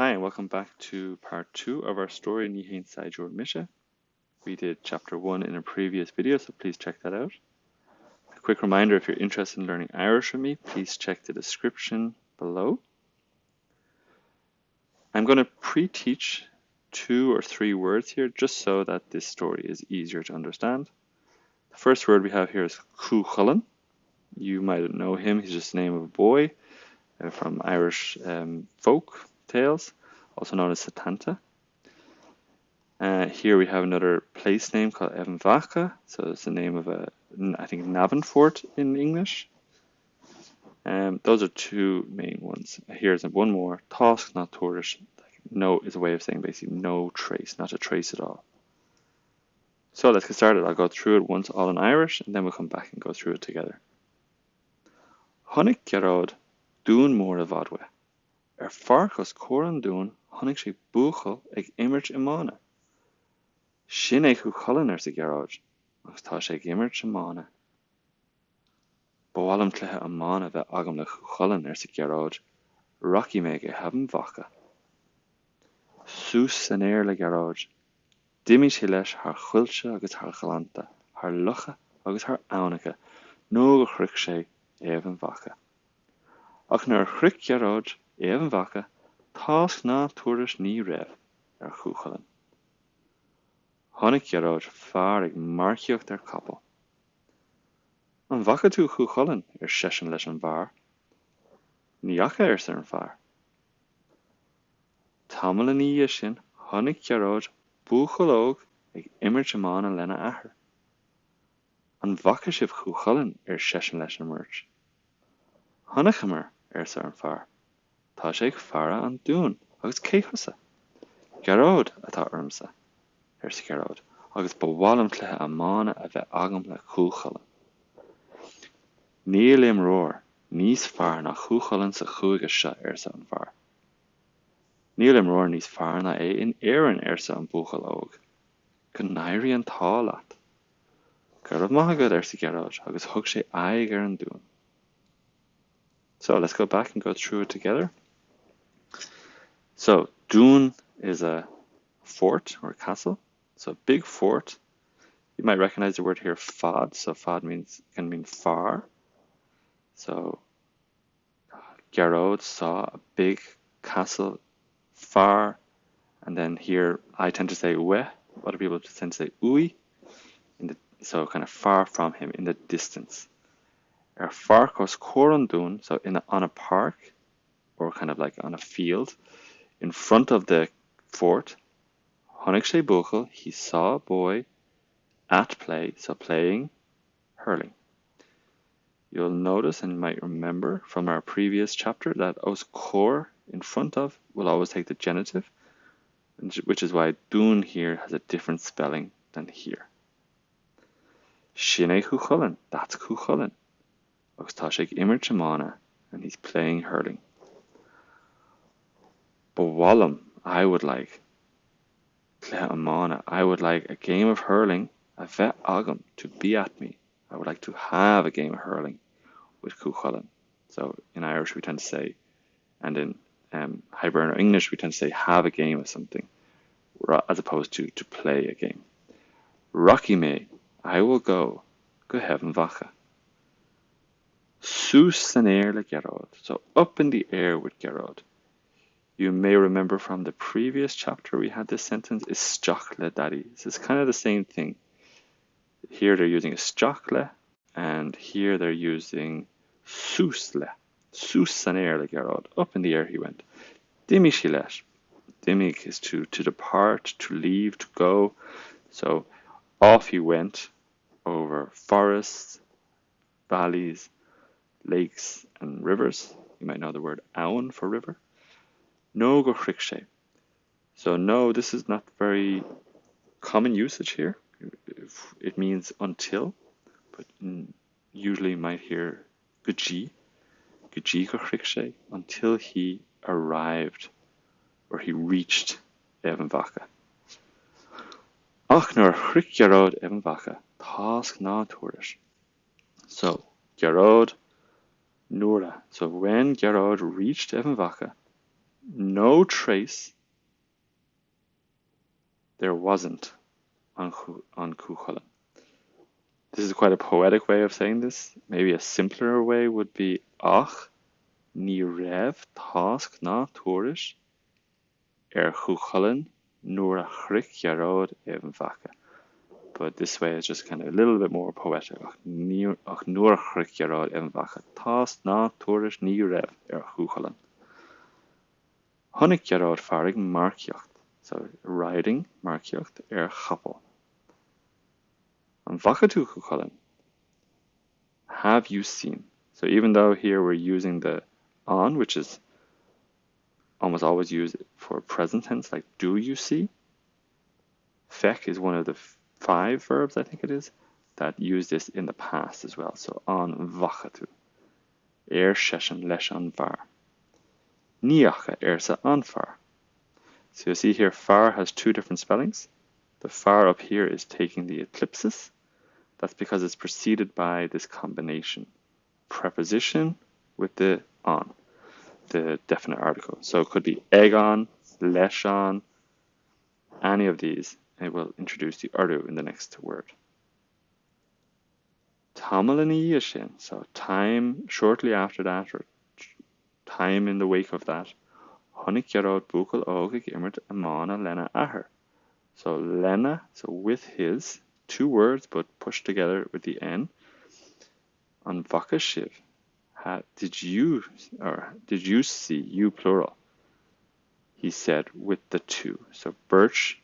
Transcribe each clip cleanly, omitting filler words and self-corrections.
Hi, and welcome back to part 2 of our story Ní haon saighdiúir mise. We did chapter 1 in a previous video, so please check that out. A quick reminder, if you're interested in learning Irish with me, please check the description below. I'm going to pre-teach 2 or 3 words here, just so that this story is easier to understand. The first word we have here is cuchulainn. You might know him, he's just the name of a boy from Irish folk tales, also known as Satanta. Here we have another place name called Eanna, so it's the name of I think Navan fort in English. Those are 2 main ones. Here's one more, Tosk not tourish. No is a way of saying basically no trace, not a trace at all. So let's get started. I'll go through it once all in Irish, and then we'll come back and go through it together. Honnig geród dún mór a bhadwe. Farchos córan dún honnig sé buchel ag imirt imana. Sin é cuchulainn sa geród, agus tá sé ag imirt imana. Bhálam cluthe imana bheith agam le cuchulainn sa geród, rocky mé go habn bhacha. Sús san air le geród, dimí sé leis haar chuilte agus haar chalanta, haar lucha agus haar ánacha, nó go chric sé éhan bhacha. Ach nar chric geród éhan bhacha, tásk ná tuairis ní raibh cuchulainn. Honnig geród fearr ag marciocht capel. An bhacha tú cuchulainn sesin leis an bhar, ní acha sa an fearr. Tamil ní sin honnig geród buchel óg ag imirt imana lena ahar. An bhacha sibh cuchulainn sesin leis an mirt. Honnichamer sa an fearr. Tá sé ag fearra an dún agus céchasa. Geród atá ormsa sa geród, agus bhálam cluthe imana a bheith agam le cuchulainn. Níl imreoir níos fearr na cuchulainn sa chuaige se sa an fearr. Níl imreoir níos fearr na é in éireann sa an buchel óg. Go nairí an tá leat. Gurb maith agad sa geród agus thug sé aghaidh an dún. So let's go back and go through it together. So dún is a fort or castle. So big fort. You might recognize the word here fad. So fad can mean far. So Geród saw a big castle far, and then here I tend to say we. Other people tend to say ui. So kind of far from him, in the distance. Farchos córan dún, so on a park, or kind of like on a field, in front of the fort. Honnig sé buchel, he saw a boy at play, so playing hurling. You'll notice and might remember from our previous chapter that os cór in front of will always take the genitive, which is why dún here has a different spelling than here. Sin é cuchulainn, that's cuchulainn. Agus tá sé ag imirt imana, and he's playing hurling. Bhálam, I would like cluthe imana, I would like a game of hurling a bheith agam, to be at me. I would like to have a game of hurling with cuchulainn. So in Irish we tend to say, and in Hiberno English we tend to say have a game of something, as opposed to play a game. Rocky me, I will go habn bhacha. Sús san air le geród, so up in the air with geród. You may remember from the previous chapter we had this sentence, is stoch le daddy. So it's kind of the same thing. Here they're using a stoch le, and here they're using sús le. Sús san air le geród, up in the air he went. Dimí sí leis. Dimig is to depart, to leave, to go. So off he went over forests, valleys, lakes, and rivers. You might know the word haon for river. No go chric sé. So no, this is not very common usage here. It means until, but usually you might hear gajee go chric sé, until he arrived or he reached Évan bhacha. Ach nar chric geród Évan bhacha, tásk ná tuairis. So geród Nura. So when Geród reached Évan bhacha, No trace there wasn't on Cuchulainn. This is quite a poetic way of saying this. Maybe a simpler way would be ach ní raibh task ná tuairis Cuchulainn nuair a chric gearóid vaca. But this way is just kind of a little bit more poetic. Ach nuair a chric gearóid vaca. Task ná tuairis ní raibh Cuchulainn. Honnig gearóid farig marciocht. So riding marciocht chapel. And vaca tú Cuchulainn. Have you seen? So even though here we're using the on, which is almost always used for present tense, like do you see? Fech is one of the 5 verbs, I think it is, that use this in the past as well. So on vacha tú. Session leis an var. Níacha sa an far. So you see here, far has 2 different spellings. The far up here is taking the ellipsis. That's because it's preceded by this combination. Preposition with the on, the definite article. So it could be egon, leis an, any of these, and it will introduce the urdu in the next word. Tamalani sin, so time shortly after that, or time in the wake of that. Honnig gearóid buachail ógaigh immert amána lena ahar. So lena, so with his, 2 words but pushed together with the n. An vaca shiv. Did you see, you plural? He said with the 2. So birch,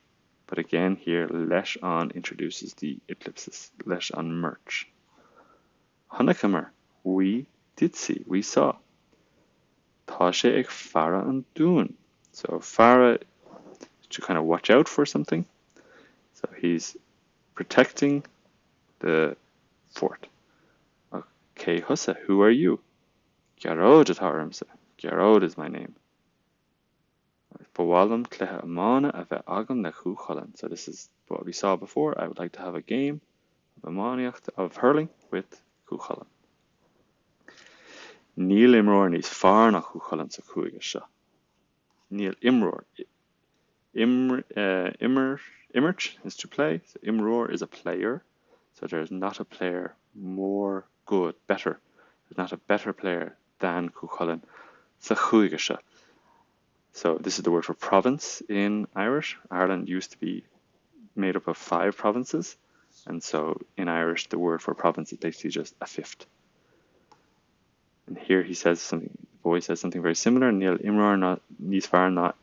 but again here leis an introduces the ellipsis. Leis an merch. Honnicamer, we did see, we saw. Tá sé ag fara an dún. So fara, to kind of watch out for something. So he's protecting the fort. Okay, Hussa, who are you? Gearóid atá ormsa. Gearóid is my name. Bawalum cletha amana a bheith agam na Cuchulainn. So this is what we saw before. I would like to have a game of amaniacht of hurling with Cuchulainn. Níl imróir níos fearr nach Cuchulainn sa cúige seo. Níl imróir. Immert is to play. So imróir is a player. So there's not a player more good, better. There's not a better player than Cuchulainn sa cúige seo. So this is the word for province in Irish. Ireland used to be made up of 5 provinces. And so in Irish, the word for province is basically just a 5th. And here he says something, the boy says something very similar. Níl imróir níos fearr ná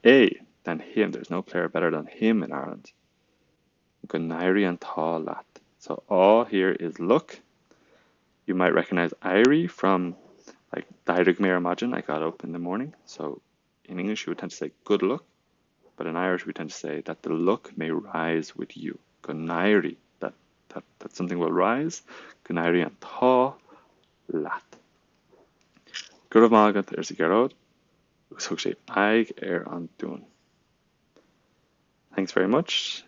than him. There's no player better than him in Ireland. Go nairi an tá leat. So all here is look. You might recognize Irie from like Dairig Mé Imagine, I got up in the morning. So in English, you would tend to say good luck, but in Irish, we tend to say that the luck may rise with you. Go nairi, that something will rise. Go nairi an tá leat. Gurb mágad sa gearóid, agus thug sé aig an dún. Thanks very much.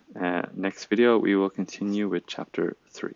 Next video, we will continue with chapter 3.